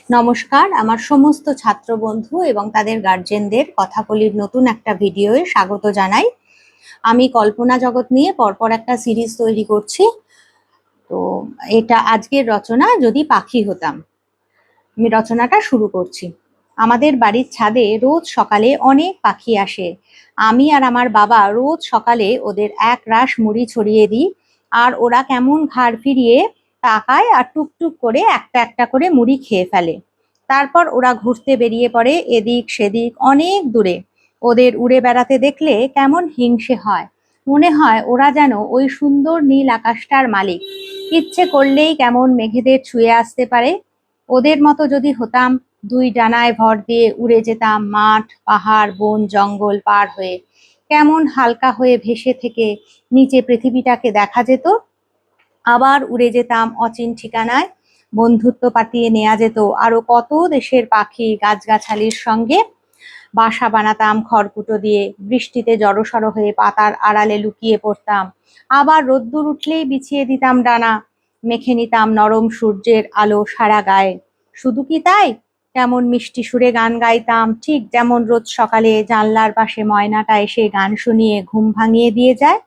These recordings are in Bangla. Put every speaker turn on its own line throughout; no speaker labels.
নমস্কার, আমার সমস্ত ছাত্র বন্ধু এবং তাদের গার্জেনদের কথাকলির নতুন একটা ভিডিওয়ে স্বাগত জানাই। আমি কল্পনা জগৎ নিয়ে পরপর একটা সিরিজ তৈরি করছি। তো এটা আজকের রচনা, যদি পাখি হতাম। আমি রচনাটা শুরু করছি। আমাদের বাড়ির ছাদে রোজ সকালে অনেক পাখি আসে। আমি আর আমার বাবা রোজ সকালে ওদের এক রাশ মুড়ি ছড়িয়ে দিই, আর ওরা কেমন ঘাড় ফিরিয়ে তাকায় আর টুকটুক করে একটা একটা করে মুড়ি খেয়ে ফেলে। তারপর ওরা ঘুরতে বেরিয়ে পড়ে এদিক সেদিক অনেক দূরে। ওদের উড়ে বেড়াতে দেখলে কেমন হিংসে হয়। মনে হয় ওরা যেন ওই সুন্দর নীল আকাশটার মালিক, ইচ্ছে করলেই কেমন মেঘেদের ছুঁয়ে আসতে পারে। ওদের মতো যদি হতাম, দুই ডানায় ভর দিয়ে উড়ে যেতাম মাঠ, পাহাড়, বন, জঙ্গল পার হয়ে। কেমন হালকা হয়ে ভেসে থেকে নিচে পৃথিবীটাকে দেখা যেত। আবার উড়ে যেতাম অচিন ঠিকানায়। বন্ধুত্ব পাতিয়ে নেওয়া যেত আরো কত দেশের পাখি গাছগাছালির সঙ্গে। বাসা বানাতাম খড়কুটো দিয়ে, বৃষ্টিতে জড়সড় হয়ে পাতার আড়ালে লুকিয়ে পড়তাম। আবার রোদ্দুর উঠলেই বিছিয়ে দিতাম ডানা, মেখে নিতাম নরম সূর্যের আলো সারা গায়ে। শুধু কি তাই, কেমন মিষ্টি সুরে গান গাইতাম, ঠিক যেমন রোজ সকালে জানলার পাশে ময়নাটা এসে গান শুনিয়ে ঘুম ভাঙিয়ে দিয়ে যায়।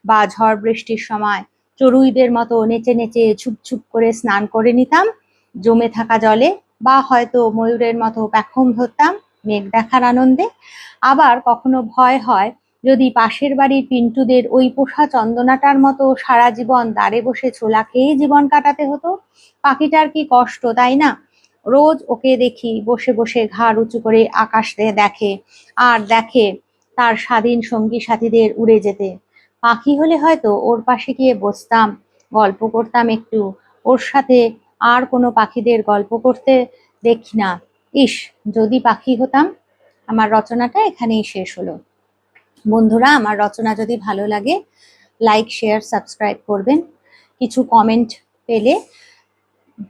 বা ঝড় বৃষ্টির সময় চড়ুইদের মতো নেচে নেচে ছুপ করে স্নান করে নিতাম জমে থাকা জলে। বা হয়তো ময়ূরের মতো পেখম ধরতাম মেঘ দেখার আনন্দে। আবার কখনো ভয় হয়, যদি পাশের বাড়ির পিন্টুদের ওই পোষা চন্দনাটার মতো সারা জীবন দাঁড়ে বসে ছোলা খেয়ে জীবন কাটাতে হতো। পাখিটার কি কষ্ট, তাই না? রোজ ওকে দেখি বসে বসে ঘাড় উঁচু করে আকাশ দেখে, আর দেখে তার স্বাধীন সঙ্গী সাথীদের উড়ে যেতে। পাখি হলে হয়তো ওর পাশে গিয়ে বসতাম, গল্প করতাম একটু ওর সাথে। আর কোনো পাখিদের গল্প করতে দেখি না। ইস, যদি পাখি হতাম। আমার রচনাটা এখানেই শেষ হলো। বন্ধুরা, আমার রচনা যদি ভালো লাগে, লাইক, শেয়ার, সাবস্ক্রাইব করবেন। কিছু কমেন্ট পেলে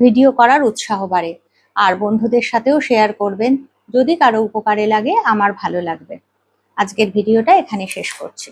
ভিডিও করার উৎসাহ বাড়ে। আর বন্ধুদের সাথেও শেয়ার করবেন। যদি কারো উপকারে লাগে, আমার ভালো লাগবে। আজকের ভিডিওটা এখানে শেষ করছি।